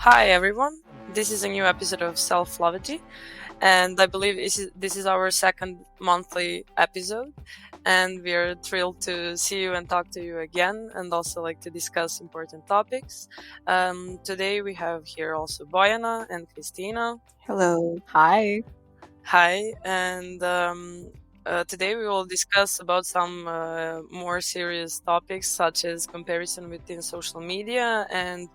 Hi everyone, this is a new episode of Self-Lovity, and I believe this is our second monthly episode, and we are thrilled to see you and talk to you again, and also like to discuss important topics. Today we have here also Bojana and Christina. Hello. Hi. Hi, and today we will discuss about some more serious topics such as comparison within social media and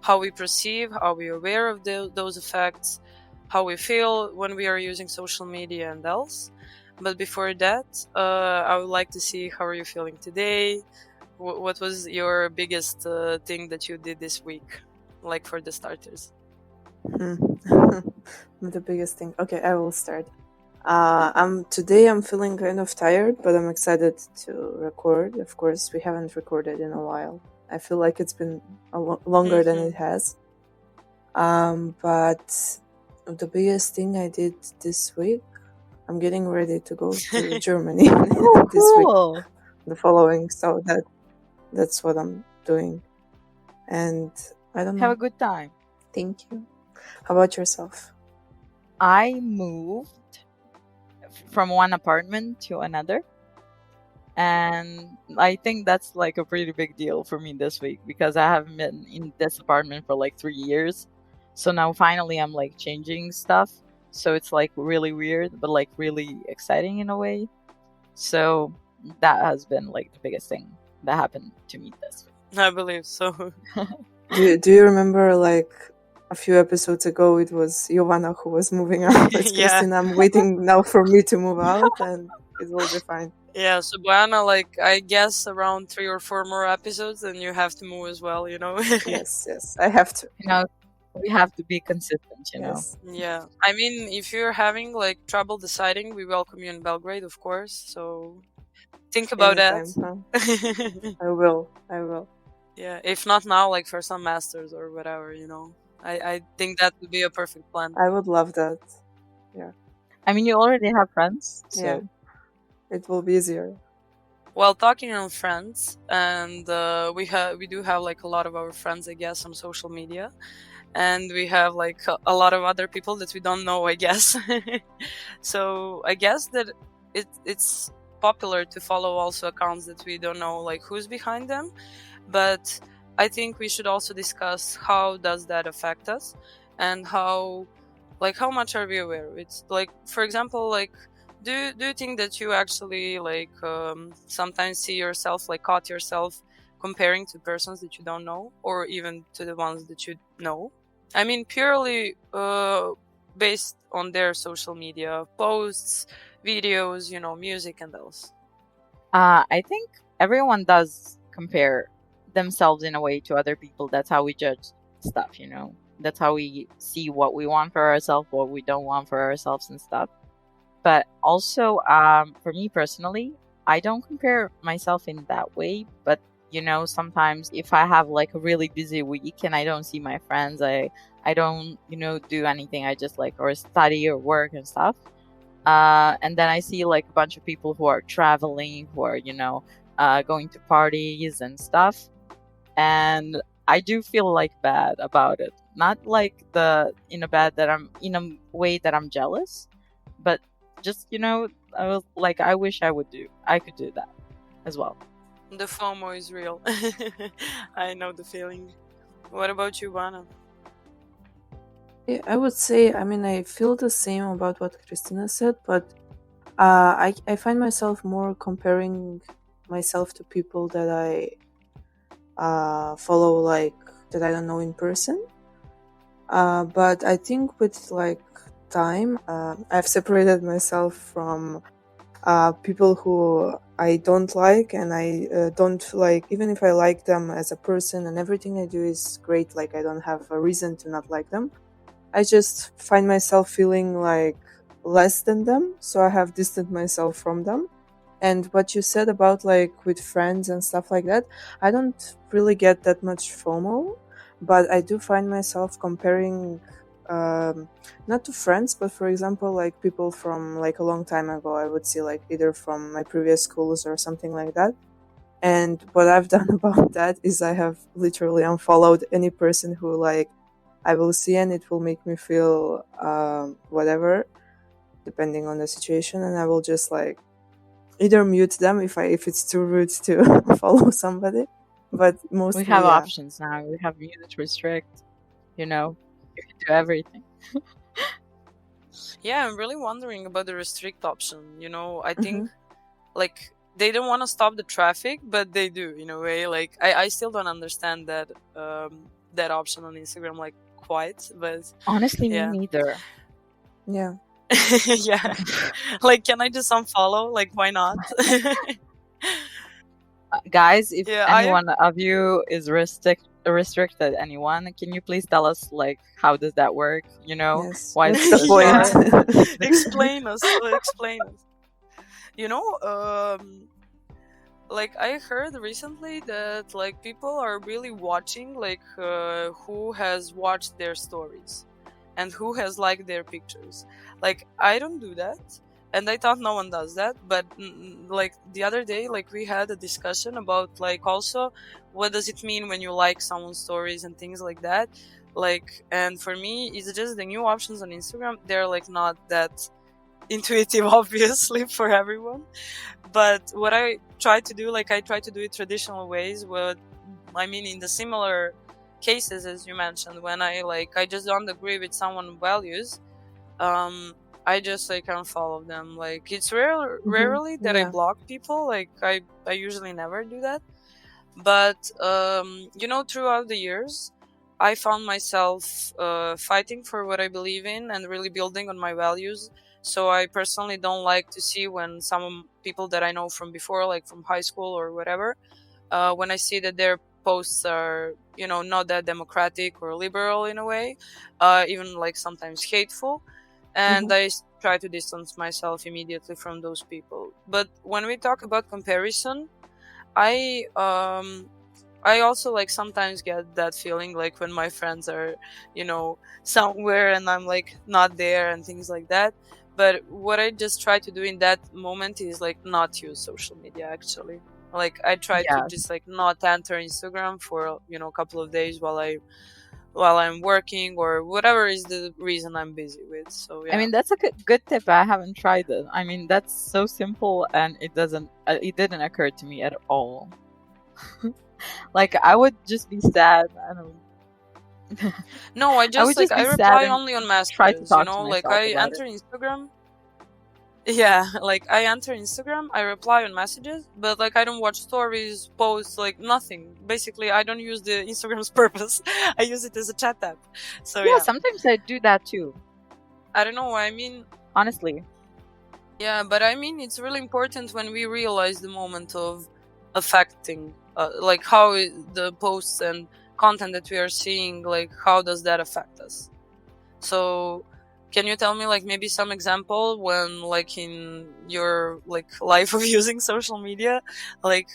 how we perceive, how we are aware of those effects, how we feel when we are using social media and else. But before that, I would like to see how are you feeling today. What was your biggest thing that you did this week, like for the starters? The biggest thing. Okay, I will start. Today I'm feeling kind of tired, but I'm excited to record. Of course, we haven't recorded in a while. I feel like it's been longer than it has. But the biggest thing I did this week, I'm getting ready to go to Germany this week. Cool. The following, so that's what I'm doing. And I don't know. Have a good time. Thank you. How about yourself? I moved from one apartment to another. And I think that's like a pretty big deal for me this week because I haven't been in this apartment for like 3 years. So now finally I'm like changing stuff. So it's like really weird, but like really exciting in a way. So that has been like the biggest thing that happened to me this week. I believe so. Do you remember like a few episodes ago it was Giovanna who was moving out? It's Yeah. Christina. I'm waiting now for me to move out and it will be fine. Yeah, so Bojana, like I guess around 3 or 4 more episodes, and you have to move as well, you know. Yes, I have to. You know, we have to be consistent, you know. Yes. Yeah, I mean, if you're having like trouble deciding, we welcome you in Belgrade, of course. So think about Anytime, that. I will. Yeah, if not now, like for some masters or whatever, you know. I think that would be a perfect plan. I would love that. Yeah. I mean, you already have friends, so Yeah. It will be easier. Well, talking on friends, and we do have like a lot of our friends, I guess, on social media, and we have like a lot of other people that we don't know, I guess. So I guess that it's popular to follow also accounts that we don't know like who's behind them, but I think we should also discuss how does that affect us and how much are we aware. It's like, for example, like do you think that you actually like sometimes see yourself, like caught yourself comparing to persons that you don't know or even to the ones that you know? I mean, purely based on their social media posts, videos, you know, music and else. I think everyone does compare themselves in a way to other people. That's how we judge stuff, you know. That's how we see what we want for ourselves, what we don't want for ourselves and stuff. But also, for me personally, I don't compare myself in that way. But, you know, sometimes if I have like a really busy week and I don't see my friends, I don't, you know, do anything. I just like, or study or work and stuff. And then I see like a bunch of people who are traveling, who are, you know, going to parties and stuff. And I do feel like bad about it. Not like in a way that I'm jealous, but just, you know, I wish I could do that as well. The FOMO is real. I know the feeling. What about you, Vana? Yeah, I would say, I mean, I feel the same about what Christina said, but I find myself more comparing myself to people that I follow, like that I don't know in person. But I think with like time, I've separated myself from people who I don't like, and I don't like, even if I like them as a person and everything they do is great, like I don't have a reason to not like them. I just find myself feeling like less than them, so I have distanced myself from them. And what you said about like with friends and stuff like that, I don't really get that much FOMO, but I do find myself comparing not to friends, but for example, like people from like a long time ago, I would see like either from my previous schools or something like that. And what I've done about that is I have literally unfollowed any person who like I will see, and it will make me feel whatever, depending on the situation, and I will just like either mute them if it's too rude to follow somebody, but mostly We have yeah. options now. We have mute, restrict. You know, you can do everything. Yeah, I'm really wondering about the restrict option. You know, I Mhm. think like they don't want to stop the traffic, but they do in a way. Like I still don't understand that that option on Instagram like quite, but Honestly, me yeah. neither. Yeah. Yeah. Like, can I just unfollow? Like, why not? Guys, if Yeah, anyone of you is restricted anyone, can you please tell us like how does that work? You know, Yes. why What's is the this point? hard? explain us. Explain us. You know, like I heard recently that like people are really watching like who has watched their stories and who has liked their pictures. Like I don't do that, and I thought no one does that. But like the other day, like we had a discussion about like also what does it mean when you like someone's stories and things like that. Like, and for me, it's just the new options on Instagram. They're like not that intuitive, obviously, for everyone. But what I try to do, like I try to do it traditional ways. What I mean, in the similar cases as you mentioned, when I just don't agree with someone's values, I just like unfollow them. Like it's rarely that I Yeah. block people. Like I usually never do that. But you know, throughout the years, I found myself fighting for what I believe in and really building on my values. So I personally don't like to see when some people that I know from before, like from high school or whatever, when I see that their posts are, you know, not that democratic or liberal in a way, even like sometimes hateful, and I try to distance myself immediately from those people. But when we talk about comparison, I also like sometimes get that feeling like when my friends are, you know, somewhere and I'm like not there and things like that. But what I just try to do in that moment is like not use social media actually. Like I try to Yes. just like not enter Instagram for, you know, a couple of days while I'm working or whatever is the reason I'm busy with. So yeah. I mean, that's a good tip. I haven't tried it. I mean, that's so simple, and it didn't occur to me at all. Like I would just be sad. I don't. No, I just would like just be I sad reply and only on try to messages, you talk to know, like myself I about enter it. Instagram. Yeah, like I enter Instagram, I reply on messages, but like I don't watch stories, posts, like nothing. Basically, I don't use the Instagram's purpose. I use it as a chat app. So Yeah, yeah, sometimes I do that too. I don't know. I mean, Honestly, yeah, but I mean, it's really important when we realize the moment of affecting, like how the posts and content that we are seeing, like how does that affect us? So can you tell me like maybe some example when like in your like life of using social media, like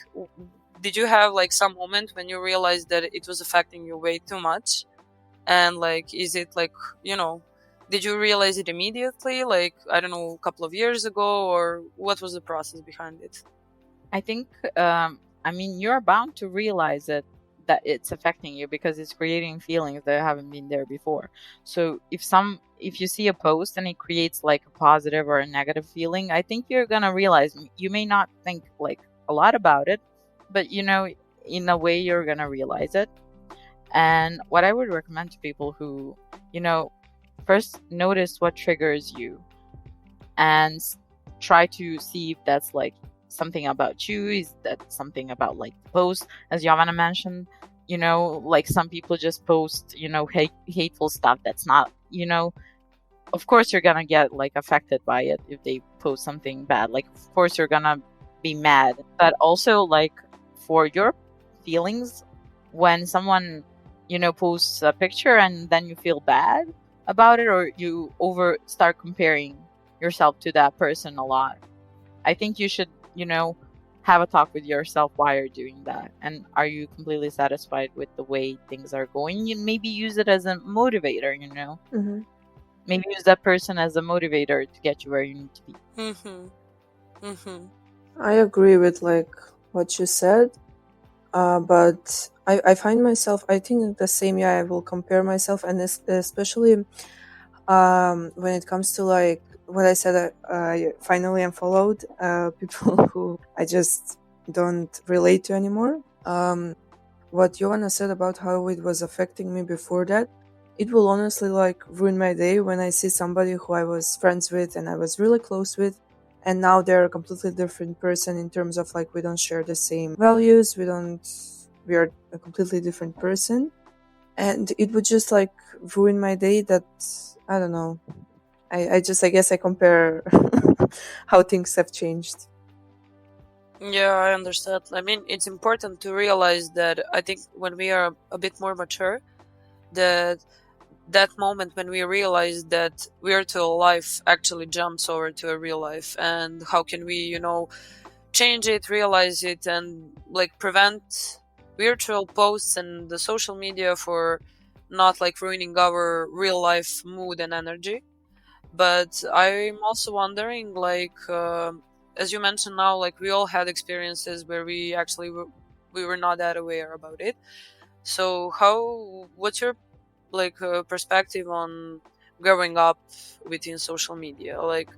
did you have like some moment when you realized that it was affecting you way too much? And like is it like, you know, did you realize it immediately, like I don't know, a couple of years ago, or what was the process behind it? I think I mean you're bound to realize it, that it's affecting you because it's creating feelings that haven't been there before. So if you see a post and it creates like a positive or a negative feeling, I think you're gonna realize. You may not think like a lot about it, but you know, in a way you're gonna realize it. And what I would recommend to people who, you know, first notice what triggers you and try to see if that's like something about you, is that something about like the post, as Giovanna mentioned. You know, like some people just post, you know, hateful stuff that's not, you know, of course you're gonna get like affected by it if they post something bad. Like of course you're gonna be mad, but also like for your feelings, when someone, you know, posts a picture and then you feel bad about it, or you start comparing yourself to that person a lot, I think you should, you know, have a talk with yourself why you're doing that, and are you completely satisfied with the way things are going. You maybe use it as a motivator, you know. Maybe use that person as a motivator to get you where you need to be. I agree with like what you said. But I find myself, I think the same. Yeah, I will compare myself, and especially when it comes to like what I said, I finally unfollowed people who I just don't relate to anymore. What Joanna said about how it was affecting me before that, it will honestly like ruin my day when I see somebody who I was friends with and I was really close with, and now they're a completely different person in terms of like we don't share the same values, we are a completely different person, and it would just like ruin my day. That I don't know. I guess I compare how things have changed. Yeah, I understand. I mean, it's important to realize that I think when we are a bit more mature, that moment when we realize that virtual life actually jumps over to a real life, and how can we, change it, realize it, and like prevent virtual posts and the social media for not like ruining our real life mood and energy. But I'm also wondering, like, as you mentioned now, like we all had experiences where we actually we were not that aware about it. So what's your like perspective on growing up within social media? Like,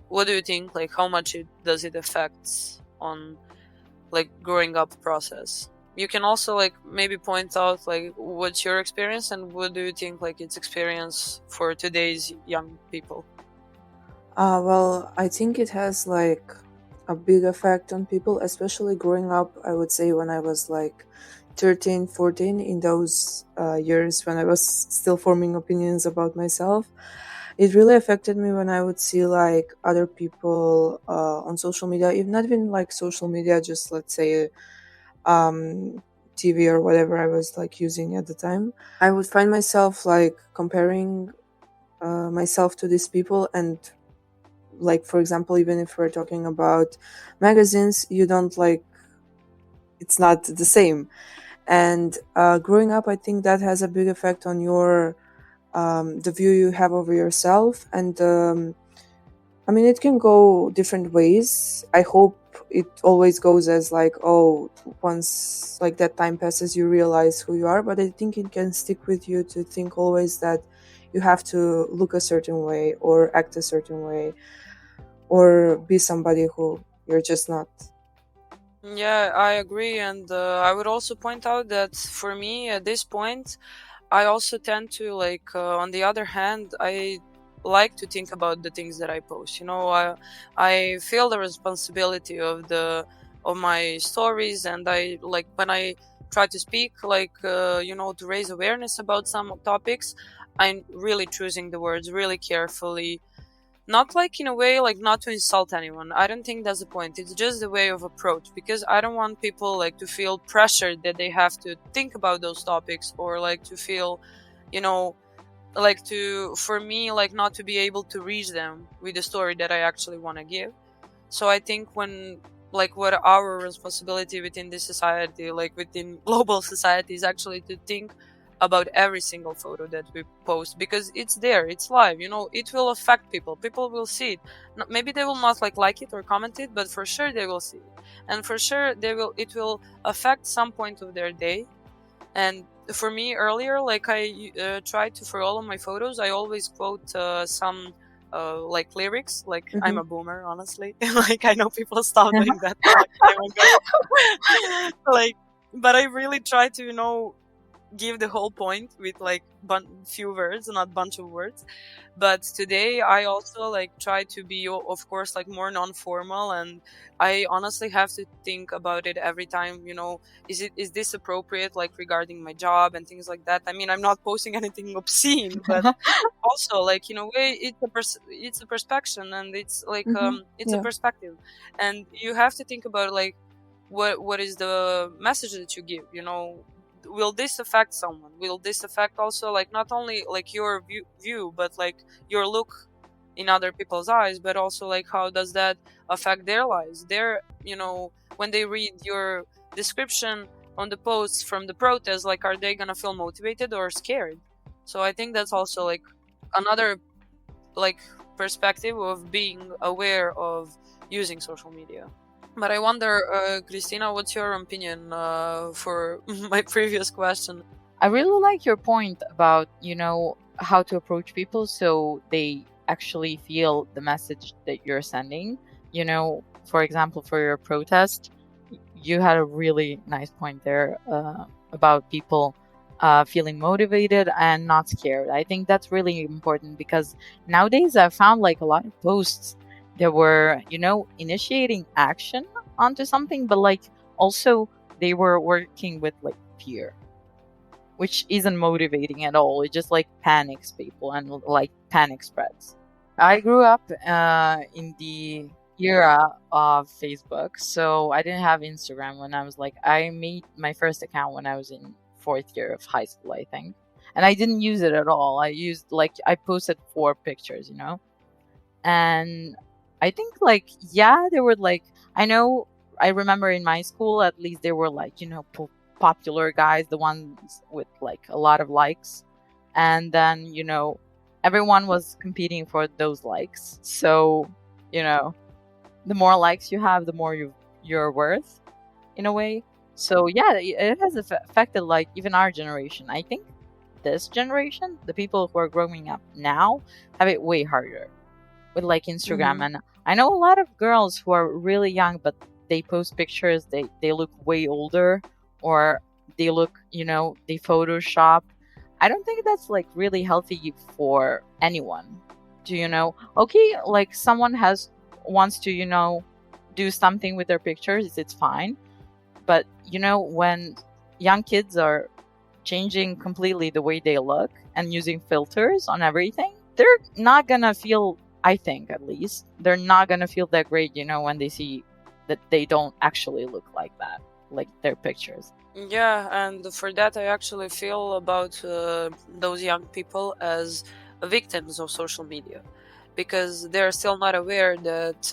what do you think? Like, how much does it affect on like growing up process? You can also like maybe point out like what's your experience and what do you think like it's experience for today's young people. Well, I think it has like a big effect on people, especially growing up. I would say when I was like 13, 14, in those years when I was still forming opinions about myself. It really affected me when I would see like other people on social media, if not even like social media, just let's say TV or whatever I was like using at the time. I would find myself like comparing myself to these people, and like for example, even if we're talking about magazines, you don't like, it's not the same. And growing up, I think that has a big effect on your the view you have over yourself. And I mean, it can go different ways. I hope it always goes as like, oh, once like that time passes, you realize who you are. But I think it can stick with you to think always that you have to look a certain way or act a certain way or be somebody who you're just not. Yeah, I agree, and I would also point out that for me at this point, I also tend to like. On the other hand, I like to think about the things that I post. I feel the responsibility of my stories, and I like when I try to speak, like to raise awareness about some topics. I'm really choosing the words really carefully, not like in a way like not to insult anyone. I don't think that's the point. It's just the way of approach, because I don't want people like to feel pressured that they have to think about those topics, or like to feel, you know like to for me like not to be able to reach them with the story that I actually want to give. So I think when like what our responsibility within this society, like within global society, is actually to think about every single photo that we post, because it's there, it's live, it will affect people will see it. Maybe they will not like it or comment it, but for sure they will see it, and for sure it will affect some point of their day. And for me earlier, like I tried to, for all of my photos, I always quote some like lyrics. Like I'm a boomer, honestly. Like I know people stopped doing that a long time ago. Like, but I really try to give the whole point with like few words, not bunch of words. But today I also like try to be, of course, like more non-formal, and I honestly have to think about it every time. Is this appropriate, like regarding my job and things like that? I mean, I'm not posting anything obscene, but also like in a way it's a perspective, and it's like it's a Yeah. perspective, and you have to think about like what is the message that you give. Will this affect someone? Will this affect also like not only like your view, but like your look in other people's eyes, but also like how does that affect their lives, when they read your description on the posts from the protest, like are they gonna feel motivated or scared? So I think that's also like another like perspective of being aware of using social media. But I wonder, Christina, what's your opinion for my previous question? I really like your point about, how to approach people so they actually feel the message that you're sending. For example, for your protest, you had a really nice point there about people feeling motivated and not scared. I think that's really important because nowadays I've found like a lot of posts that were, initiating action onto something, but like also they were working with like fear, which isn't motivating at all. It just like panics people and like panic spreads. I grew up in the era of Facebook, so I didn't have Instagram when I was like, I made my first account when I was in fourth year of high school, I think. And I didn't use it at all. I posted 4 pictures, And I think like, yeah, there were like, I remember in my school, at least there were like, popular guys, the ones with like a lot of likes. And then, everyone was competing for those likes. So, the more likes you have, the more you're worth in a way. So yeah, it has affected like even our generation. I think this generation, the people who are growing up now, have it way harder with like Instagram. And I know a lot of girls who are really young, but they post pictures, they look way older, or they look, they Photoshop. I don't think that's like really healthy for anyone. Okay, like someone wants to, do something with their pictures, it's fine. But, when young kids are changing completely the way they look and using filters on everything, they're not gonna feel, I think at least, they're not gonna feel that great, when they see that they don't actually look like that, like their pictures. Yeah, and for that, I actually feel about those young people as victims of social media, because they're still not aware that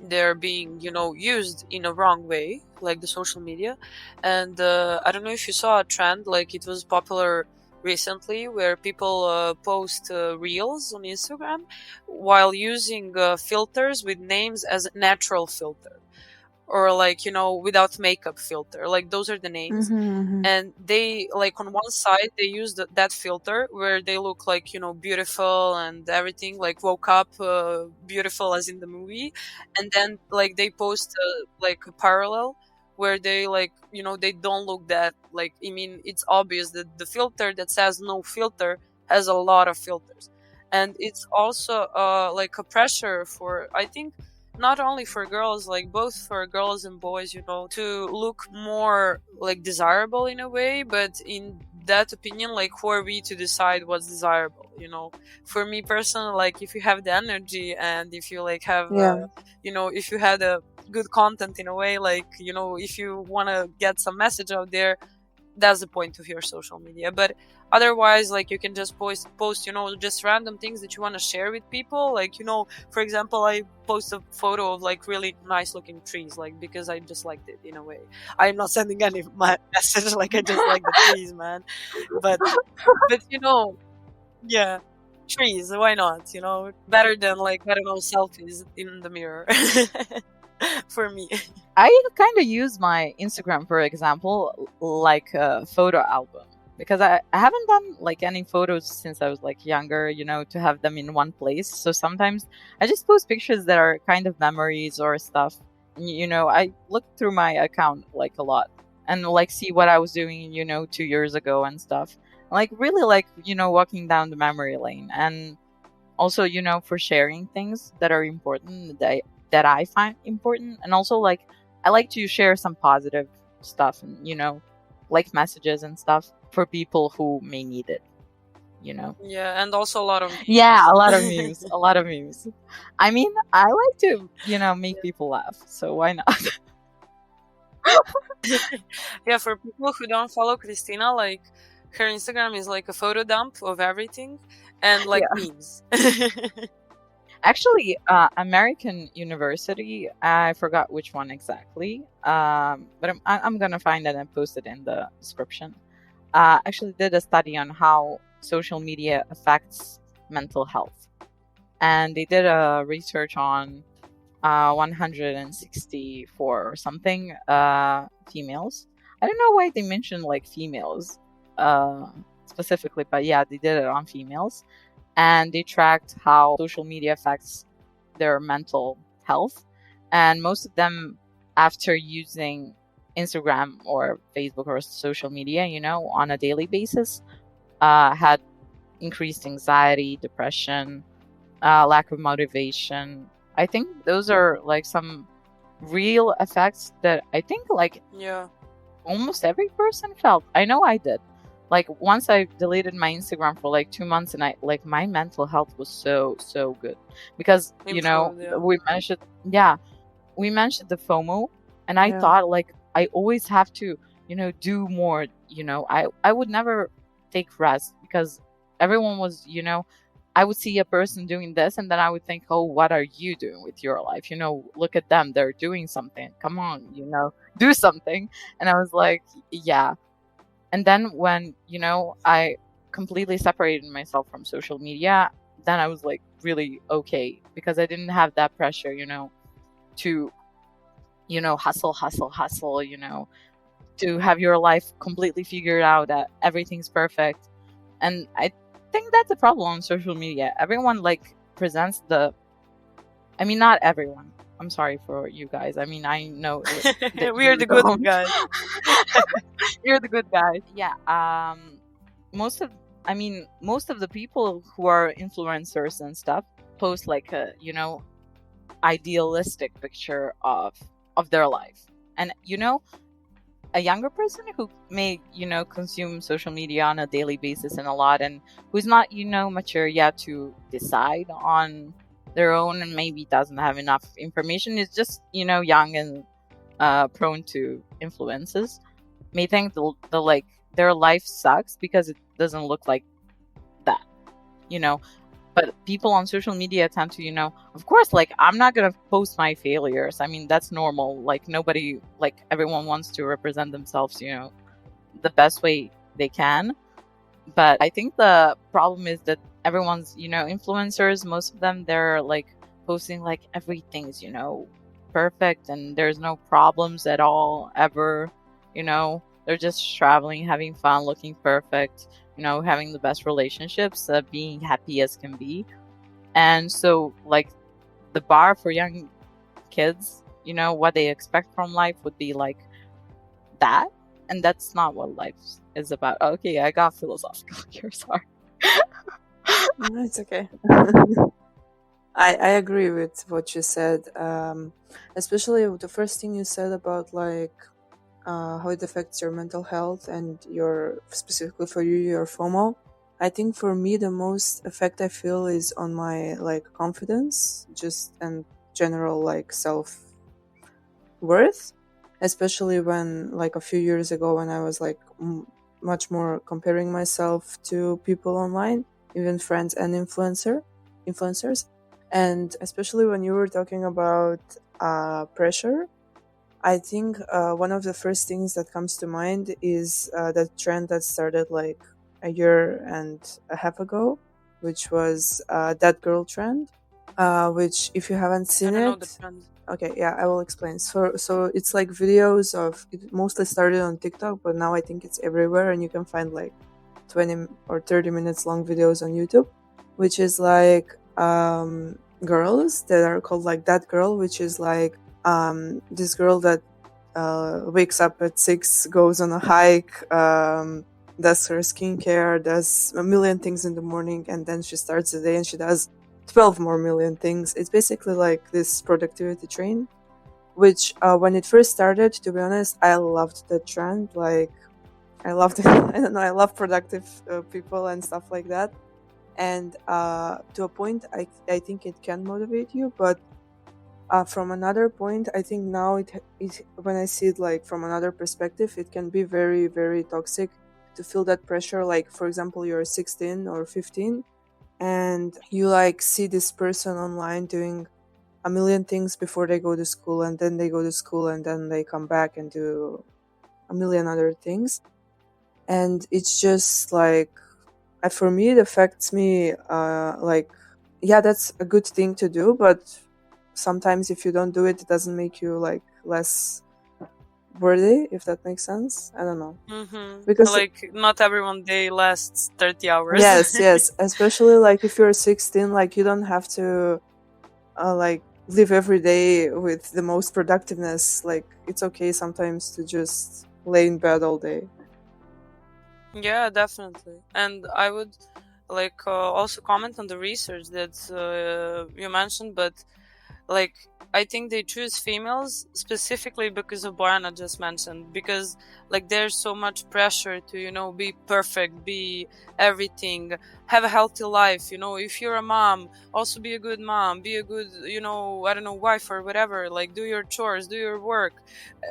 they're being, used in a wrong way, like the social media. And I don't know if you saw a trend, like it was popular recently, where people post reels on Instagram while using filters with names as natural filter, or like, without makeup filter. Like those are the names. And they, like, on one side they use that filter where they look like, beautiful and everything, like woke up beautiful as in the movie. And then like they post like a parallel where they, like, they don't look that, like, I mean, it's obvious that the filter that says no filter has a lot of filters. And it's also like a pressure for, I think, not only for girls, like both for girls and boys, to look more like desirable in a way. But in that opinion, like, who are we to decide what's desirable? For me personally, like, if you have the energy and if you like have if you had a good content in a way, like, if you want to get some message out there, that's the point of your social media. But otherwise, like, you can just post just random things that you want to share with people. Like, for example, I post a photo of like really nice looking trees, like, because I just liked it in a way. I'm not sending any message, like, I just like the trees, man. But yeah, trees, why not? Better than, like, I don't know, selfies in the mirror. For me. I kind of use my Instagram, for example, like a photo album, because I haven't done like any photos since I was like younger, to have them in one place. So sometimes I just post pictures that are kind of memories or stuff. I look through my account like a lot and like see what I was doing, 2 years ago and stuff. Like really like, walking down the memory lane. And also, for sharing things that are important, that I find important. And also, like, I like to share some positive stuff and, like messages and stuff for people who may need it, Yeah, and also a lot of Yeah, a lot of memes. A lot of memes. I mean, I like to, make people laugh. So why not? Yeah, for people who don't follow Christina, like, her Instagram is like a photo dump of everything and like memes. Actually, American University, I forgot which one exactly, but I'm gonna find it and post it in the description. Actually did a study on how social media affects mental health, and they did a research on 164 or something females. I don't know why they mentioned like females specifically, but yeah, they did it on females. And they tracked how social media affects their mental health. And most of them, after using Instagram or Facebook or social media, on a daily basis, had increased anxiety, depression, lack of motivation. I think those are like some real effects that I think like Yeah. almost every person felt. I know I did. Like once I deleted my Instagram for like 2 months, and I like my mental health was so good because Improved, yeah. we mentioned the FOMO, and I Yeah. thought like I always have to do more. I would never take rest because everyone was I would see a person doing this, and then I would think, oh, what are you doing with your life? Look at them. They're doing something. Come on, do something. And I was like, yeah. And then when, I completely separated myself from social media, then I was like really okay because I didn't have that pressure, to, hustle, to have your life completely figured out, that everything's perfect. And I think that's a problem on social media. Everyone like presents not everyone. I'm sorry for you guys. I mean, I know that We are you the good don't. guys. You're the good guys. Yeah. Most of the people who are influencers and stuff post like a idealistic picture of their life. And a younger person who may consume social media on a daily basis and a lot, and who's not mature yet to decide on their own, and maybe doesn't have enough information, is just young and prone to influences, may think the like their life sucks because it doesn't look like that. But people on social media tend to, of course, like, I'm not going to post my failures. I mean, that's normal. Like, nobody, like, everyone wants to represent themselves, the best way they can. But I think the problem is that everyone's, influencers, most of them, they're like posting like everything's, perfect, and there's no problems at all ever. They're just traveling, having fun, looking perfect, having the best relationships, being happy as can be. And so, like, the bar for young kids, what they expect from life would be like that. And that's not what life is about. Okay, I got philosophical here, sorry. No, it's okay. I agree with what you said, especially the first thing you said about like how it affects your mental health and specifically for you, your FOMO. I think for me the most effect I feel is on my like confidence, just and general like self worth, especially when like a few years ago when I was like much more comparing myself to people online, even friends and influencers, and especially when you were talking about pressure. I think one of the first things that comes to mind is the trend that started like a year and a half ago, which was that girl trend. Which, if you haven't I seen don't know the it, trend. okay, yeah, I will explain. So it's like videos of. It mostly started on TikTok, but now I think it's everywhere, and you can find like 20 or 30 minutes long videos on YouTube, which is like girls that are called like that girl, which is like this girl that wakes up at 6, goes on a hike, does her skincare, does a million things in the morning, and then she starts the day and she does 12 more million things. It's basically like this productivity train, which when it first started, to be honest, I loved the trend. Like, I loved it. I don't know, I love productive people and stuff like that. And to a point, I think it can motivate you, but from another point, I think now it when I see it like from another perspective, it can be very, very toxic to feel that pressure. Like, for example, you're 16 or 15 and you like see this person online doing a million things before they go to school, and then they go to school and then they come back and do a million other things. And it's just like, for me, it affects me like, yeah, that's a good thing to do, but sometimes if you don't do it, it doesn't make you like less worthy, if that makes sense. I don't know. Because Like not everyone day lasts 30 hours. yes, especially like if you're 16, like you don't have to like live every day with the most productiveness. Like it's okay sometimes to just lay in bed all day. Yeah, definitely. And I would like also comment on the research that you mentioned, but like I think they choose females specifically because of Bojana just mentioned, because like there's so much pressure to, you know, be perfect, be everything, have a healthy life, you know. If you're a mom, also be a good mom, be a good, you know, I don't know, wife or whatever, like do your chores, do your work,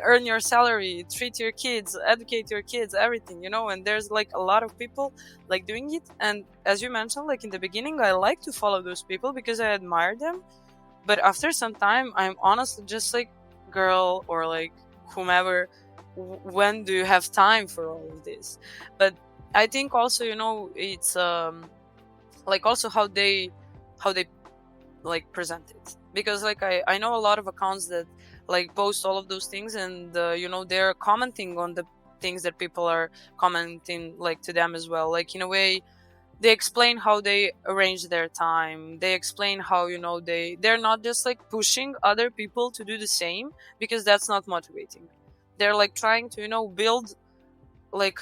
earn your salary, treat your kids, educate your kids, everything, you know. And there's like a lot of people like doing it, and as you mentioned, like in the beginning I like to follow those people because I admire them. But after some time, I'm honestly just like, girl, or like whomever, when do you have time for all of this? But I think also, you know, it's like also how they like present it, because like I know a lot of accounts that like post all of those things, and you know, they're commenting on the things that people are commenting like to them as well, like in a way. They explain how they arrange their time. They explain how, you know, they're not just like pushing other people to do the same, because that's not motivating. They're like trying to, you know, build like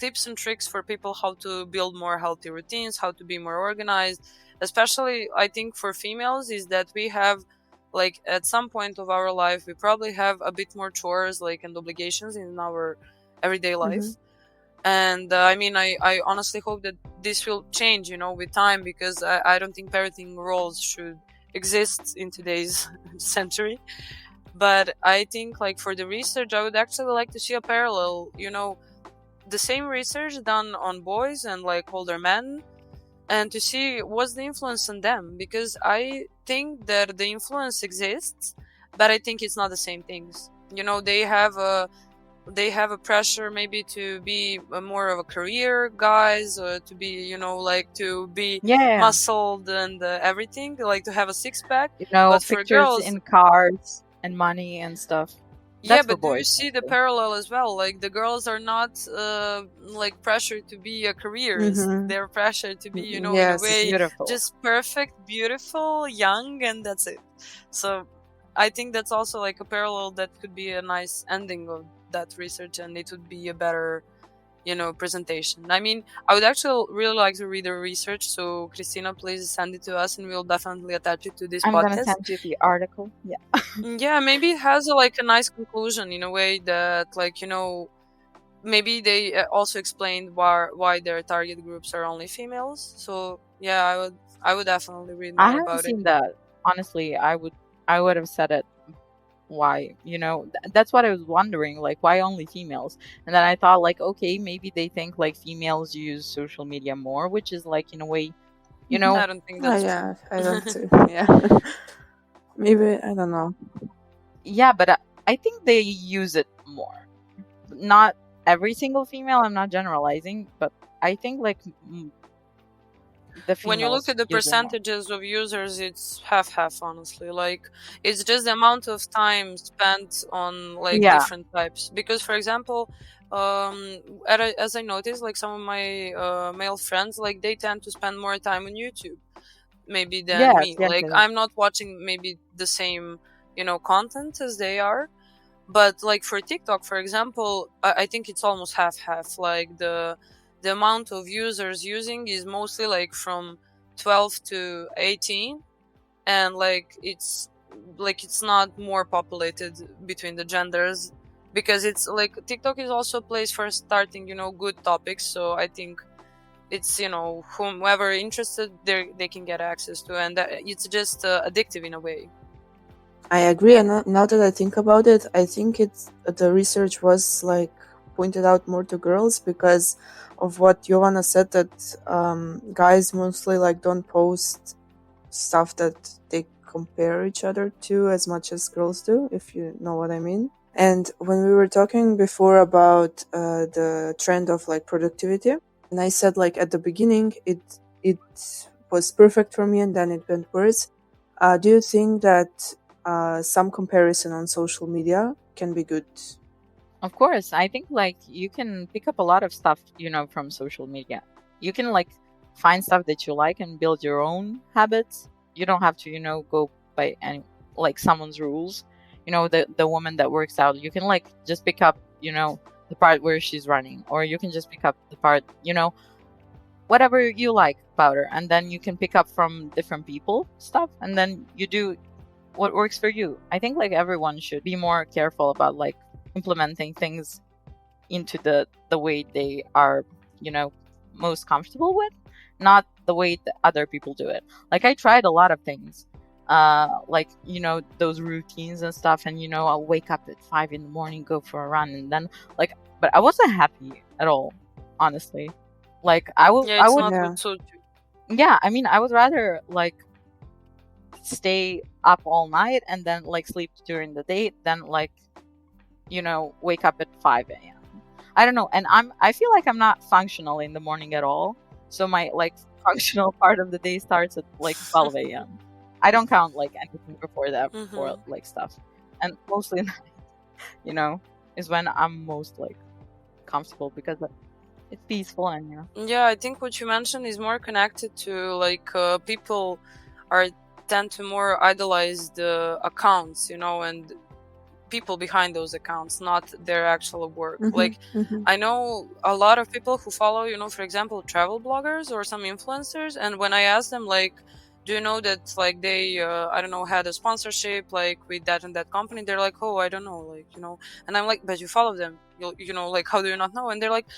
tips and tricks for people how to build more healthy routines, how to be more organized. Especially I think for females is that we have like at some point of our life we probably have a bit more chores like and obligations in our everyday life. And I mean, I honestly hope that this will change, you know, with time, because I don't think parenting roles should exist in today's century. But I think like for the research, I would actually like to see a parallel, you know, the same research done on boys and like older men, and to see what's the influence on them, because I think that the influence exists, but I think it's not the same things. You know, they have a pressure maybe to be more of a career guys, or to be, you know, like to be Yeah. muscled and everything, like to have a six-pack. You know, But for pictures girls, in cars and money and stuff. yeah, That's for but do you boys. see the mostly. parallel as well? Like the girls are not like pressured to be a careerist. They're pressured to be, you know, in a Yes. way Beautiful. just perfect, beautiful, young, and that's it. So I think that's also like a parallel that could be a nice ending of that research, and it would be a better, you know, presentation. I mean, I would actually really like to read the research, so Christina, please send it to us and we'll definitely attach it to this I'm gonna podcast. send you the article. Yeah. Yeah, maybe it has like a nice conclusion in a way that, like, you know, maybe they also explained why their target groups are only females. So yeah, I would definitely read I more haven't about it. seen that. Honestly, I would have said it. Why? You know, that's what I was wondering. Like, why only females? And then I thought, like, okay, maybe they think like females use social media more, which is like in a way, you know. I don't think that's yeah, true. I don't too. Yeah. Maybe, I don't know. Yeah, but I think they use it more. Not every single female. I'm not generalizing, but I think like the females When you look at the use it more. percentages of users, it's half honestly. Like it's just the amount of time spent on like Yeah. different types. Because for example, as I noticed, like some of my male friends, like they tend to spend more time on YouTube maybe than Yes, me. yes, Like yes. I'm not watching maybe the same, you know, content as they are. But like for TikTok, for example, I think it's almost half. Like the amount of users using is mostly like from 12 to 18, and like it's not more populated between the genders, because it's like TikTok is also a place for starting, you know, good topics. So I think it's, you know, whomever interested, they can get access to, and it's just addictive in a way. I agree, and now that I think about it, I think the research was like pointed out more to girls because of what Giovanna said, that guys mostly like don't post stuff that they compare each other to as much as girls do, if you know what I mean. And when we were talking before about the trend of like productivity, and I said like at the beginning it was perfect for me, and then it went worse. Do you think that some comparison on social media can be good? Of course, I think like you can pick up a lot of stuff, from social media. You can like find stuff that you like and build your own habits. You don't have to, go by any like someone's rules. The woman that works out, you can like just pick up, the part where she's running, or you can just pick up the part, whatever you like about her, and then you can pick up from different people stuff, and then you do what works for you. I think like everyone should be more careful about like implementing things into the way they are, most comfortable with, not the way that other people do it. Like I tried a lot of things, like those routines and stuff, and I'll wake up at 5 in the morning, go for a run, and then like, but I wasn't happy at all, honestly. Like I would, Yeah, I it's would, not Yeah. good. So yeah. I mean, I would rather like stay up all night and then like sleep during the day than like wake up at 5 a.m. I don't know, and I feel like I'm not functional in the morning at all. So my like functional part of the day starts at like 12 a.m. I don't count like anything before that for Mhm. like stuff, and mostly is when I'm most like comfortable because it's peaceful and Yeah, I think what you mentioned is more connected to like people are tend to more idolize the accounts, and people behind those accounts, not their actual work. Mhm, Like mhm. I know a lot of people who follow, for example, travel bloggers or some influencers, and when I ask them like, do you know that like they I don't know, had a sponsorship like with that and that company, they're like, oh, I don't know, like, and I'm like, but you follow them, like, how do you not know? And they're like,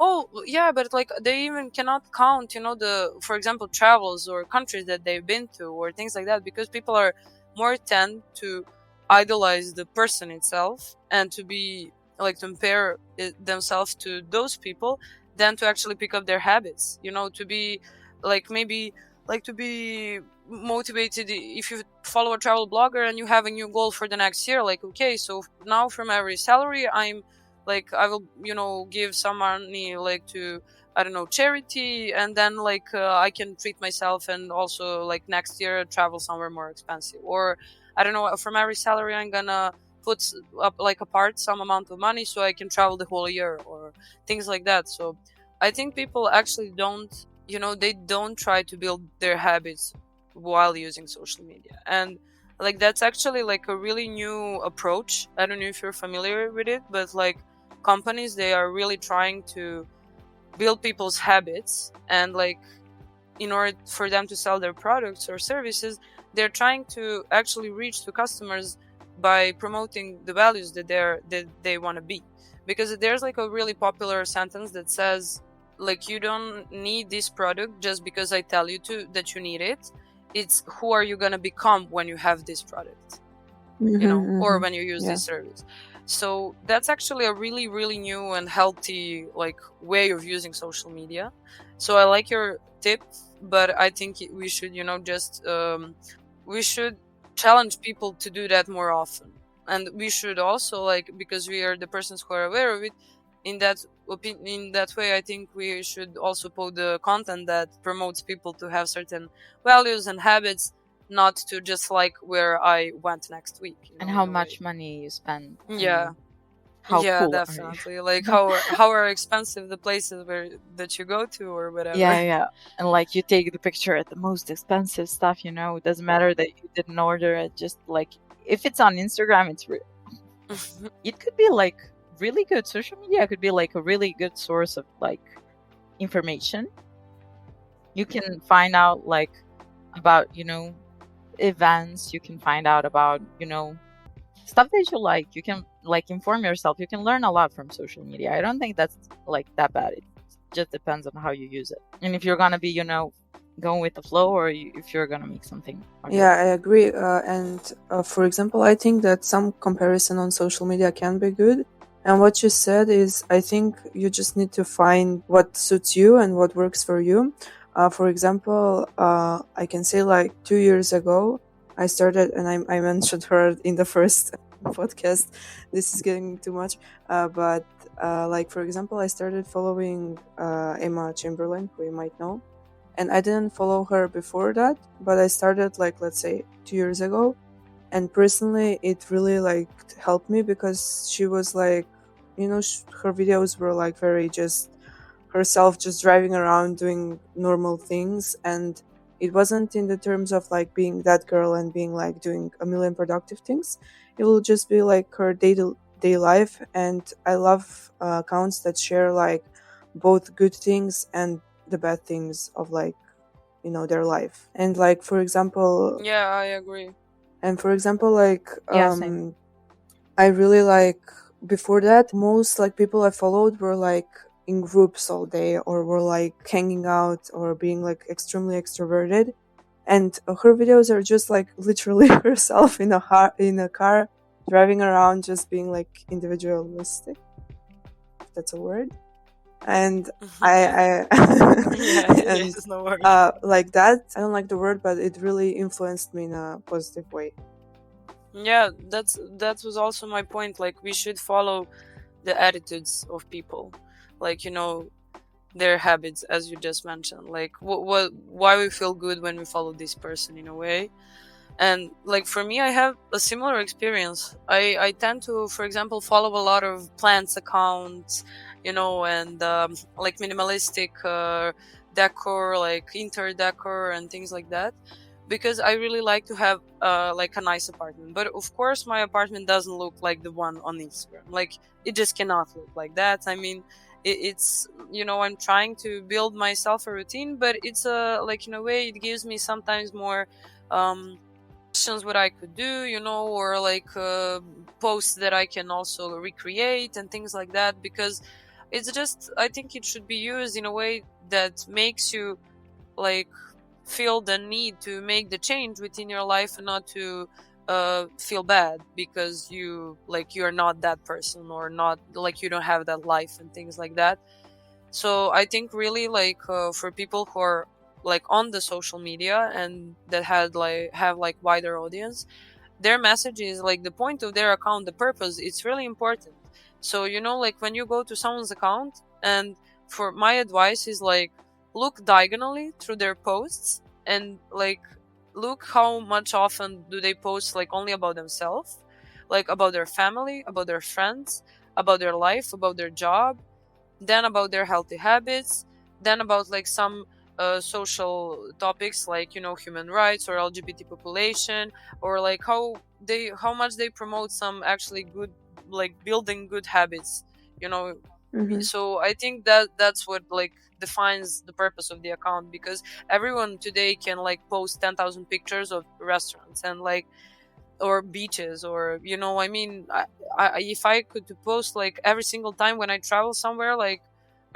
oh yeah, but like they even cannot count, the, for example, travels or countries that they've been to or things like that, because people are more tend to idolize the person itself and to be like to compare themselves to those people than to actually pick up their habits, to be like maybe like to be motivated. If you follow a travel blogger and you have a new goal for the next year, like, okay, so now from every salary I'm like, I will give some money like to, I don't know, charity, and then like I can treat myself and also like next year travel somewhere more expensive. Or I don't know, from every salary I'm gonna put up like apart some amount of money so I can travel the whole year or things like that. So I think people actually don't, they don't try to build their habits while using social media. And like that's actually like a really new approach. I don't know if you're familiar with it, but like companies, they are really trying to build people's habits, and like in order for them to sell their products or services, they're trying to actually reach to customers by promoting the values that they want to be. Because there's like a really popular sentence that says like, you don't need this product just because I tell you to that you need it. It's who are you going to become when you have this product, Mhm, or mhm. when you use Yeah. this service. So that's actually a really, really new and healthy like way of using social media. So I like your tip, but I think we should, just we should challenge people to do that more often. And we should also, like, because we are the persons who are aware of it, in that way, I think we should also put the content that promotes people to have certain values and habits, not to just like where I went next week, and how in a way. much money you spend Yeah, and how yeah, cool are you. definitely. Like how are expensive the places that you go to or whatever. Yeah. And like you take the picture at the most expensive stuff, it doesn't matter that you didn't order it. Just like if it's on Instagram, it could be like really good. Social media could be like a really good source of like information. You can find out like about, events. You can find out about, stuff that you like. You can like inform yourself. You can learn a lot from social media. I don't think that's like that bad. It just depends on how you use it. And if you're gonna be, going with the flow, or if you're gonna make something of it. Yeah, I agree. And for example, I think that some comparison on social media can be good. And what you said is, I think you just need to find what suits you and what works for you. For example, I can say like 2 years ago, I started, and I mentioned her in the first podcast. This is getting too much. But like, for example, I started following Emma Chamberlain, who you might know. and I didn't follow her before that, but I started like, let's say 2 years ago. And personally, it really like helped me because she was like, her videos were like very just herself, just driving around doing normal things. And it wasn't in the terms of like being that girl and being like doing a million productive things. It will just be like her day life. And I love accounts that share like both good things and the bad things of like, their life. And like, for example, Yeah, I agree. like Yeah, same. I really like, before that, most like people I followed were like in groups all day, or were like hanging out, or being like extremely extroverted. And her videos are just like literally herself in a car driving around, just being like individualistic, if that's a word. And I Yeah, it and is, no worries. like that, I don't like the word, but it really influenced me in a positive way. Yeah, that was also my point. Like, we should follow the attitudes of people, like, their habits, as you just mentioned. Like, why we feel good when we follow this person, in a way. And like, for me, I have a similar experience. I tend to, for example, follow a lot of plants accounts, and like minimalistic decor, like interior decor and things like that, because I really like to have like a nice apartment. But of course, my apartment doesn't look like the one on Instagram. Like, it just cannot look like that. I mean, it's, I'm trying to build myself a routine, but it's like, in a way, it gives me sometimes more questions what I could do, or like posts that I can also recreate and things like that, because it's just, I think it should be used in a way that makes you like feel the need to make the change within your life, and not to feel bad because you're not that person, or not like you don't have that life and things like that. So I think really, like, for people who are like on the social media and that have like wider audience, their message is like the point of their account, the purpose, it's really important. So, like, when you go to someone's account, and for my advice is like, look diagonally through their posts, and like, look how much often do they post like only about themselves, like about their family, about their friends, about their life, about their job, then about their healthy habits, then about like some social topics, like, human rights or LGBT population, or like how much they promote some actually good, like building good habits, you know. Mm-hmm. So I think that's what like defines the purpose of the account, because everyone today can like post 10,000 pictures of restaurants and like, or beaches, or, I mean, if I could to post like every single time when I travel somewhere, like,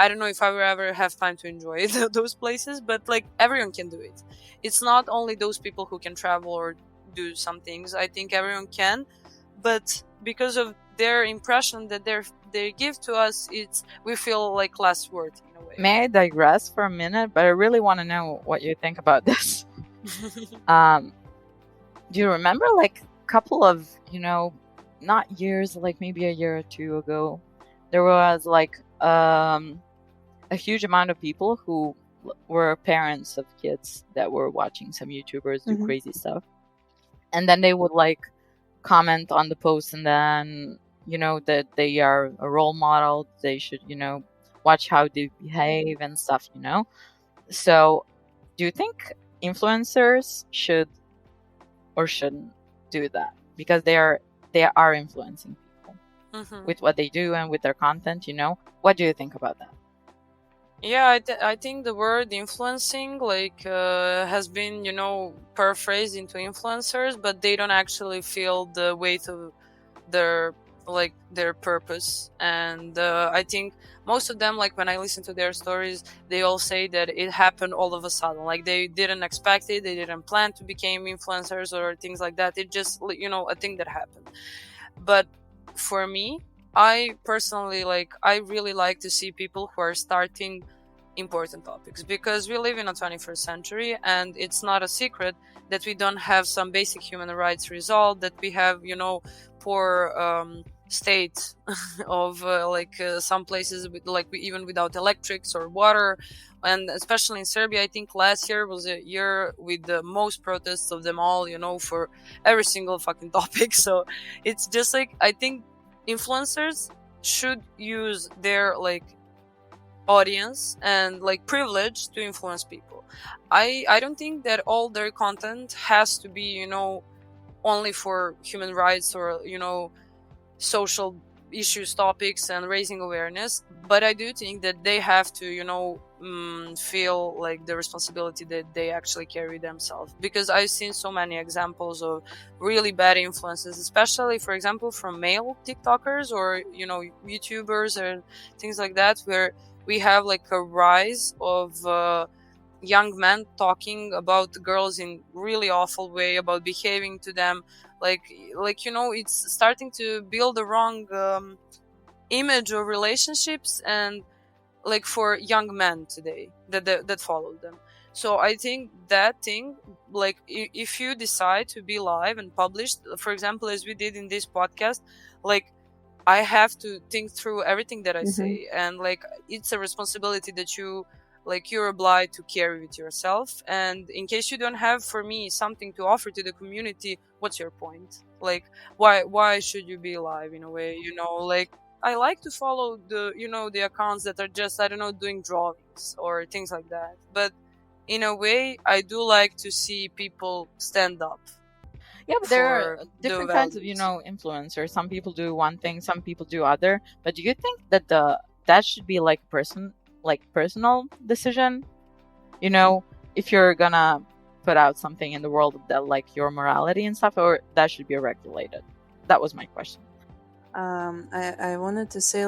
I don't know if I will ever have time to enjoy those places. But like, everyone can do it. It's not only those people who can travel or do some things. I think everyone can, but because of their impression that they give to us, we feel like less worthy in a way. May I digress for a minute? But I really want to know what you think about this. Do you remember like a couple of, not years, like maybe a year or two ago, there was like a huge amount of people who were parents of kids that were watching some YouTubers do crazy stuff, and then they would like comment on the post, and then that they are a role model, they should watch how they behave and stuff. So do you think influencers should or shouldn't do that, because they are influencing people with what they do and with their content? What do you think about that? Yeah, I think the word influencing like has been paraphrased into influencers, but they don't actually feel the weight of their purpose. And I think most of them, like when I listen to their stories, they all say that it happened all of a sudden, like they didn't expect it, they didn't plan to become influencers or things like that. It just a thing that happened. But for me, I personally I really like to see people who are starting important topics, because we live in a 21st century, and it's not a secret that we don't have some basic human rights resolved, that we have poor state of some places with even without electrics or water. And especially in Serbia, I think last year was a year with the most protests of them all, for every single fucking topic. So it's just like, I think influencers should use their audience and privilege to influence people. I don't think that all their content has to be only for human rights or social issues, topics, and raising awareness. But I do think that they have to feel like the responsibility that they actually carry themselves, because I've seen so many examples of really bad influences, especially for example from male TikTokers or YouTubers or things like that, where we have a rise of young men talking about girls in really awful way, about behaving to them it's starting to build the wrong image of relationships, and for young men today that follow them. So I think that thing, if you decide to be live and published, for example, as we did in this podcast, I have to think through everything that I say, and it's a responsibility that you're obliged to carry with yourself. And in case you don't have, for me, something to offer to the community, what's your point? Why should you be live in a way? I like to follow the accounts that are just, I don't know, doing drawings or things like that. But in a way, I do like to see people stand up. Yeah, but there are for different the kinds of, values. influencers. Some people do one thing, some people do other. But do you think that that should be personal decision? If you're gonna put out something in the world that your morality and stuff, or that should be regulated? That was my question. I wanted to say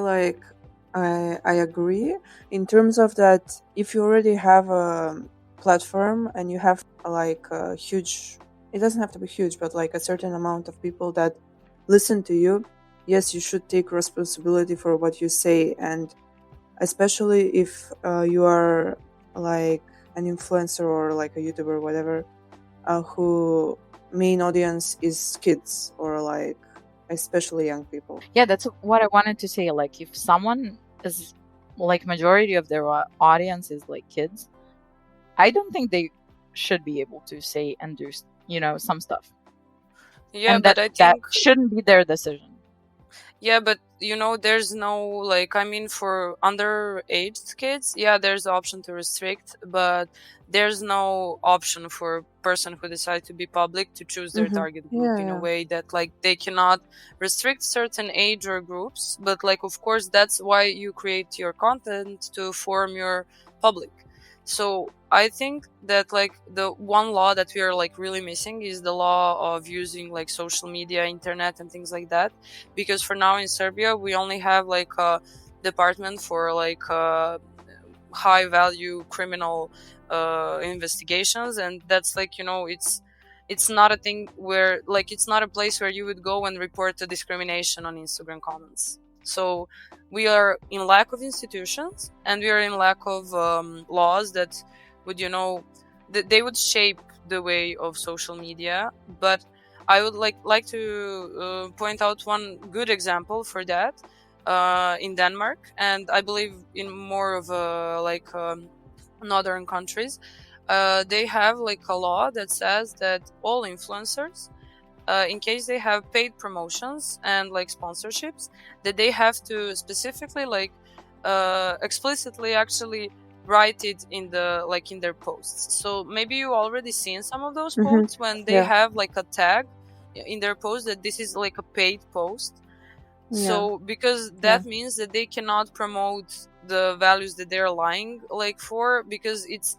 I agree in terms of that. If you already have a platform and you have a huge, it doesn't have to be huge, but a certain amount of people that listen to you, yes, you should take responsibility for what you say. And especially if you are an influencer or a YouTuber or whatever, who main audience is kids or especially young people. Yeah, that's what I wanted to say. If someone is majority of their audience is kids, I don't think they should be able to say and do some stuff. Yeah, And but that I that think shouldn't be their decision. Yeah, but there's no for underage kids, yeah, there's the option to restrict, but there's no option for a person who decides to be public to choose their target group in a way that they cannot restrict certain age or groups. But of course, that's why you create your content, to form your public. So I think that the one law that we are really missing is the law of using social media, internet, and things like that. Because for now in Serbia, we only have a department for high value criminal investigations, and that's it's not a thing where it's not a place where you would go and report a discrimination on Instagram comments. So we are in lack of institutions, and we are in lack of laws that would they would shape the way of social media. But I would like to point out one good example for that in Denmark, and I believe in more of northern countries. They have a law that says that all influencers, in case they have paid promotions and sponsorships, that they have to specifically explicitly actually write it in the in their posts. So maybe you already seen some of those posts when they have a tag in their post that this is a paid post. So because that means that they cannot promote the values that they're lying for, because it's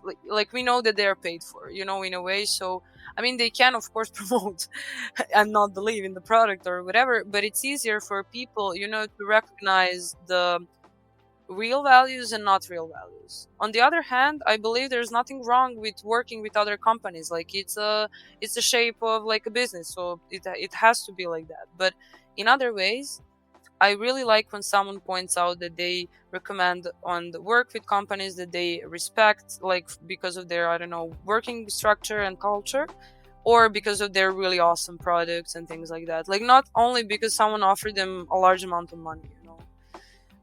we know that they're paid for, in a way. So I mean, they can of course promote and not believe in the product or whatever, but it's easier for people to recognize the real values and not real values. On the other hand, I believe there's nothing wrong with working with other companies. It's a shape of a business, so it has to be like that. But in other ways, I really like when someone points out that they recommend on the work with companies that they respect, because of their, I don't know, working structure and culture. or because of their really awesome products and things like that. Like, not only because someone offered them a large amount of money, you know.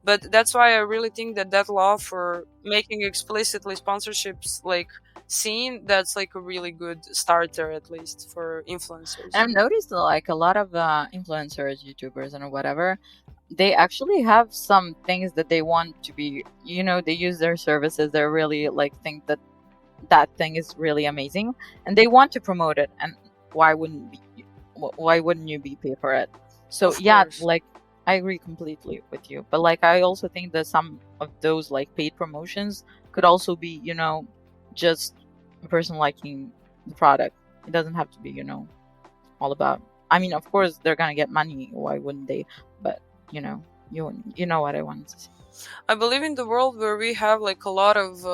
But that's why I really think that that law for making explicitly sponsorships like seen, that's like a really good starter, at least for influencers. And I've noticed that, like, a lot of influencers, YouTubers, and whatever, they actually have some things that they want to be, you know, they use their services. They're really like think that that thing is really amazing, and they want to promote it. And why wouldn't you be pay for it? So Of yeah, course. like, I agree completely with you. But like, I also think that some of those like paid promotions could also be, you know, just a person liking the product. It doesn't have to be, you know, all about. I mean, of course they're gonna get money. Why wouldn't they? But you know, you know what I wanted to say. I believe in the world where we have like a lot of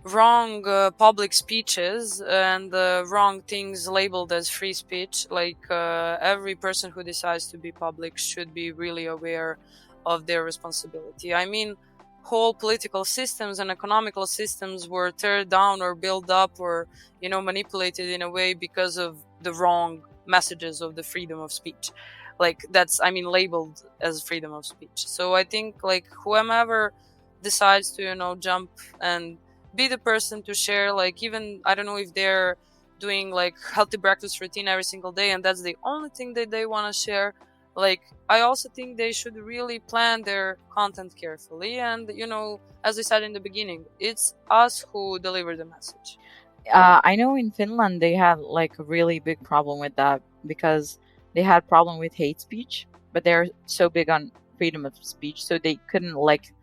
wrong public speeches and wrong things labeled as free speech. Like every person who decides to be public should be really aware of their responsibility. I mean, whole political systems and economical systems were teared down or built up or, you know, manipulated in a way because of the wrong messages of the freedom of speech. Like, that's, I mean, labeled as freedom of speech. So I think like whomever decides to, you know, jump and be the person to share, like, even, I don't know, if they're doing like healthy breakfast routine every single day and that's the only thing that they want to share, like, I also think they should really plan their content carefully. And, you know, as I said in the beginning, it's us who deliver the message. I know in Finland they had like a really big problem with that, because they had problem with hate speech, but they're so big on freedom of speech, so they couldn't like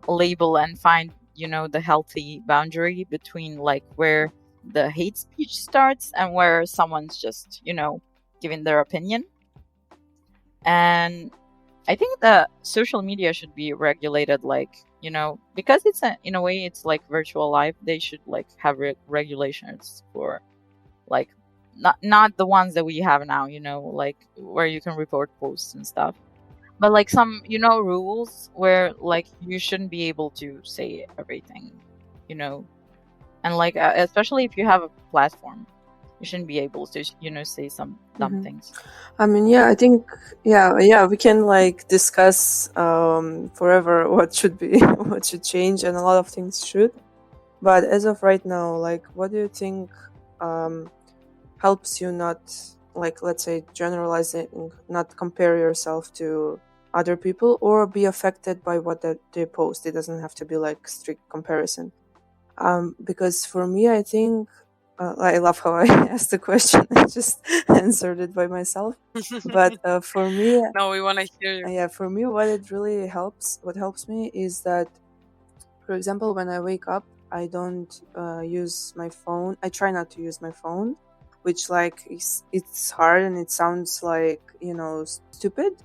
label and find, you know, the healthy boundary between like where the hate speech starts and where someone's just, you know, giving their opinion. And I think that social media should be regulated, like, you know, because it's in a way it's like virtual life. They should like have regulations for like not the ones that we have now, you know, like where you can report posts and stuff, but like some, you know, rules where like you shouldn't be able to say everything, you know, and like especially if you have a platform, you shouldn't be able to, you know, say some dumb things. I mean, yeah, I think, yeah, we can like discuss forever what should be, what should change, and a lot of things should. But as of right now, like, what do you think helps you not, like, let's say, generalizing, not compare yourself to other people or be affected by what they post? It doesn't have to be like strict comparison. Because for me, I think I love how I asked the question. I just answered it by myself. But for me, No, we want to hear you. yeah, for me, what helps me is that, for example, when I wake up, I don't use my phone. I try not to use my phone, which like it's hard and it sounds like, you know, stupid,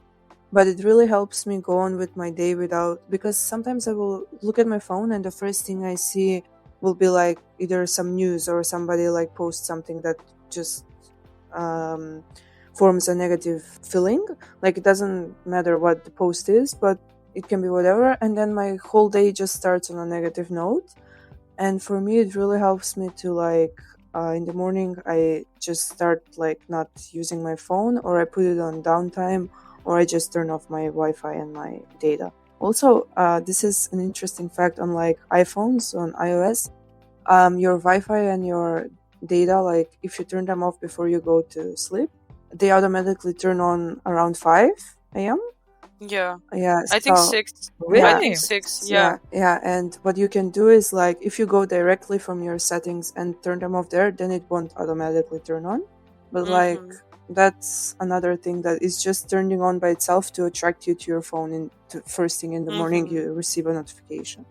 but it really helps me go on with my day without, because sometimes I will look at my phone and the first thing I see will be like either some news or somebody like posts something that just forms a negative feeling. Like, it doesn't matter what the post is, but it can be whatever, and then my whole day just starts on a negative note. And for me, it really helps me to like in the morning I just start like not using my phone, or I put it on downtime, or I just turn off my Wi-Fi and my data. Also, this is an interesting fact on like iPhones, on iOS, your Wi-Fi and your data, like if you turn them off before you go to sleep, they automatically turn on around 5 a.m. Yeah, Yeah, I think so 6. I Really? think 6. Yeah. yeah, and what you can do is like if you go directly from your settings and turn them off there, then it won't automatically turn on. But like that's another thing that is just turning on by itself to attract you to your phone, and first thing in the morning you receive a notification.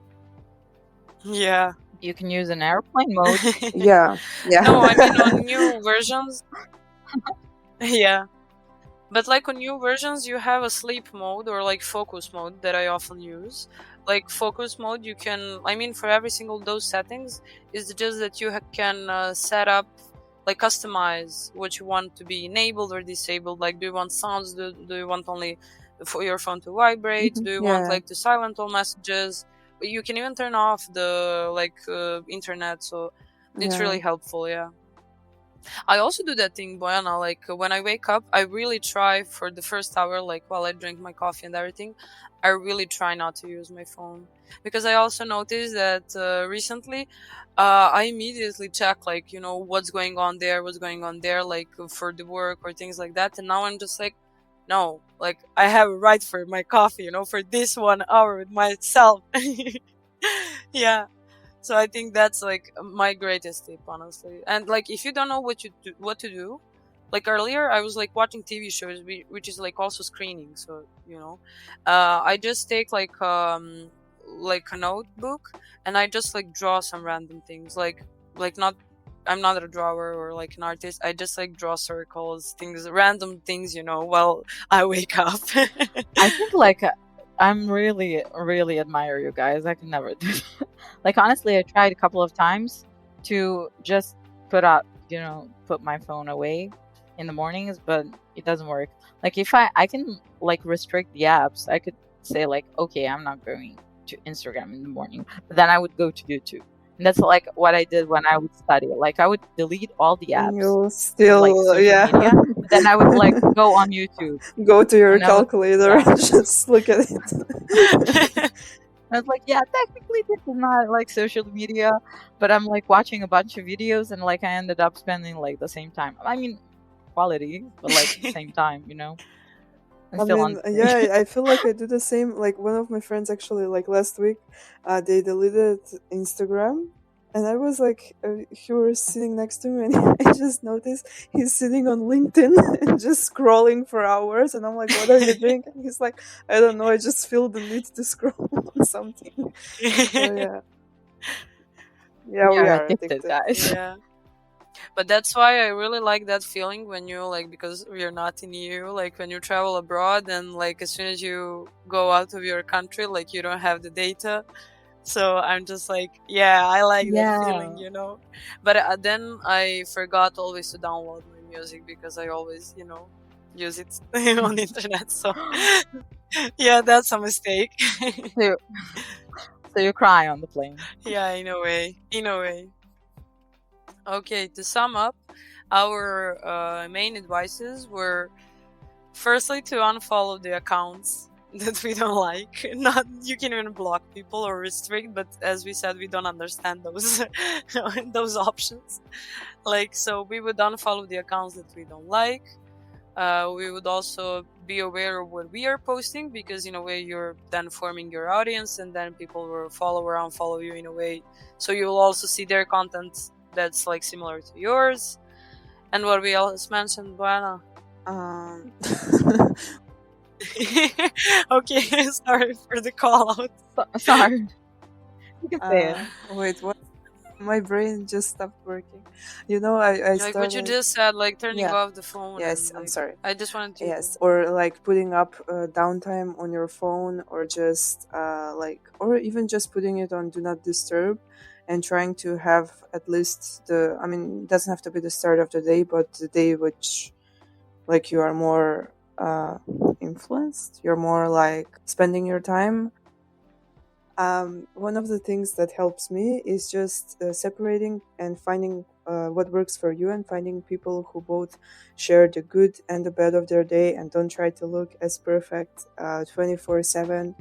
Yeah. You can use an airplane mode. Yeah. No, I mean on new versions. Yeah. But like on new versions, you have a sleep mode or like focus mode that I often use. Like focus mode, you can, I mean, for every single those settings, is just that you can set up, like customize what you want to be enabled or disabled. Like, do you want sounds? Do you want only for your phone to vibrate? Do you want like to silent all messages? You can even turn off the like internet, so it's really helpful. Yeah. I also do that thing, Boyana. Like when I wake up, I really try for the first hour, like while I drink my coffee and everything, I really try not to use my phone, because I also noticed that recently, I immediately check like what's going on there, like for the work or things like that, and now I'm just like, no, like I have a right for my coffee, for this 1 hour with myself. Yeah. So I think that's like my greatest tip, honestly. And like if you don't know what to do, like earlier I was like watching TV shows, which is like also screening. So I just take like a notebook, and I just like draw some random things, like not. I'm not a drawer or like an artist. I just like draw circles, things, random things, while I wake up. I think like I'm really really admire you guys. I can never do that. Like honestly, I tried a couple of times to just put my phone away in the mornings, but it doesn't work. Like if I can like restrict the apps, I could say like, okay, I'm not going to Instagram in the morning, but then I would go to YouTube. And that's like what I did when I would study. Like I would delete all the And apps you'll from still, like social yeah, media, but then I would like go on YouTube go to your and I would calculator yeah. and just look at it. I was like, yeah, technically this is not like social media, but I'm like watching a bunch of videos and like I ended up spending like the same time. I mean, quality, but like the same time, I'm I still mean, on. yeah, I feel like I do the same. Like one of my friends actually, like last week, they deleted Instagram, and I was like, he was sitting next to me, and I just noticed he's sitting on LinkedIn and just scrolling for hours, and I'm like, what are you doing? And he's like, I don't know, I just feel the need to scroll on something. So yeah, yeah, We we are are addicted, addicted. guys. Yeah. But that's why I really like that feeling when you like, because we're not in EU, like when you travel abroad and like as soon as you go out of your country, like you don't have the data. So I'm just like, yeah, I like that feeling, Yeah. But then I forgot always to download my music because I always, use it on the internet. So yeah, that's a mistake. So, so you cry on the plane. Yeah, in a way. In a way. Okay, to sum up, our main advices were firstly to unfollow the accounts that we don't like. Not you can even block people or restrict, but as we said, we don't understand those those options. Like, so we would unfollow the accounts that we don't like. We would also be aware of what we are posting, because in a way you're then forming your audience, and then people will follow or unfollow you in a way, so you will also see their content that's like similar to yours. And what we else mentioned, Buena? Um, Okay, sorry for the call out. Sorry. You can say it. wait, what? My brain just stopped working. I Like what you started. just said, like turning Yeah. off the phone. Yes, And I'm like, sorry. I just wanted to. Yes, or like putting up downtime on your phone, or just or even just putting it on do not disturb, and trying to have at least I mean, it doesn't have to be the start of the day, but the day which like you are more influenced, you're more like spending your time. One of the things that helps me is just separating and finding what works for you, and finding people who both share the good and the bad of their day, and don't try to look as perfect 24/7.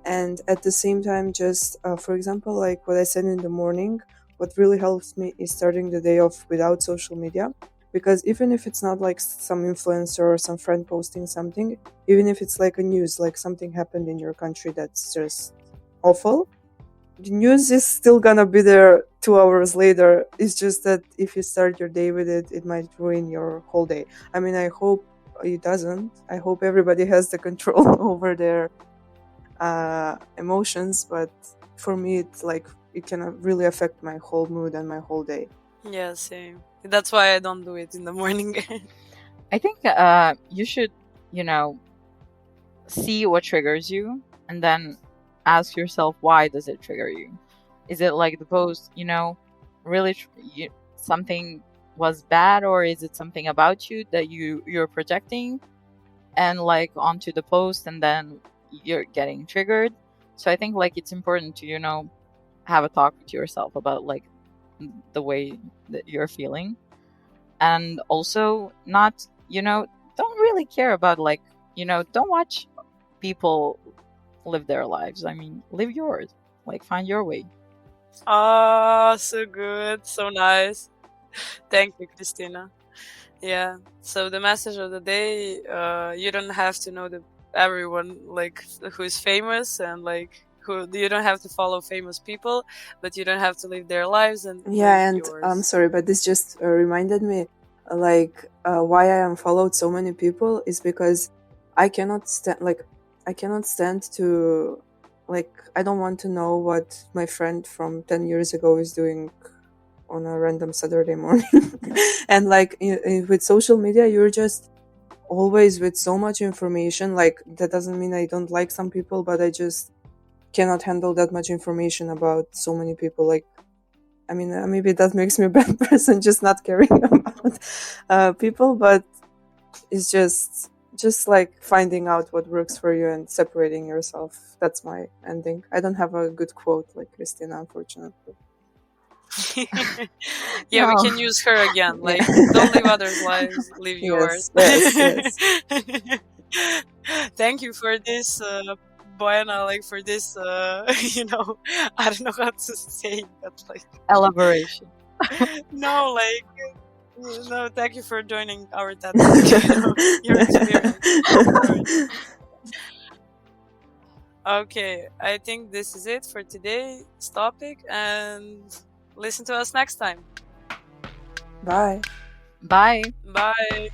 And at the same time, just for example, like what I said in the morning, what really helps me is starting the day off without social media. Because even if it's not like some influencer or some friend posting something, even if it's like a news, like something happened in your country that's just awful, the news is still gonna be there 2 hours later. It's just that if you start your day with it, it might ruin your whole day. I mean, I hope it doesn't. I hope everybody has the control over their emotions, but for me, it's like it can really affect my whole mood and my whole day. Yeah, same. That's why I don't do it in the morning. I think you should, see what triggers you, and then ask yourself, why does it trigger you? Is it like the post, really something was bad, or is it something about you that you're projecting and like onto the post, and then you're getting triggered? So I think like it's important to have a talk with yourself about like the way that you're feeling. and also not, don't really care about, like, don't watch people live their lives. I mean, live yours. Like, find your way. Ah, so good, so nice. Thank you, Christina. Yeah. So the message of the day, you don't have to know everyone like who is famous, and like you don't have to follow famous people, but you don't have to live their lives and Yeah, live and yours. I'm sorry, but this just reminded me, like, why I unfollowed so many people is because I cannot stand to, like, I don't want to know what my friend from 10 years ago is doing on a random Saturday morning. And like with social media, you're just always with so much information. Like, that doesn't mean I don't like some people, but I just cannot handle that much information about so many people. Like, I mean, maybe that makes me a bad person, just not caring about people, but it's just like finding out what works for you and separating yourself. That's my ending. I don't have a good quote like Christina, unfortunately. Yeah, we No. can use her again. Like, Yeah. don't live others' lives, live yours. Yes. Thank you for this, Boyana, like for this, I don't know how to say it, but like, Elaboration. no, like, no, thank you for joining our TED Talk, your experience. Okay, I think this is it for today's topic, and listen to us next time. Bye. Bye. Bye.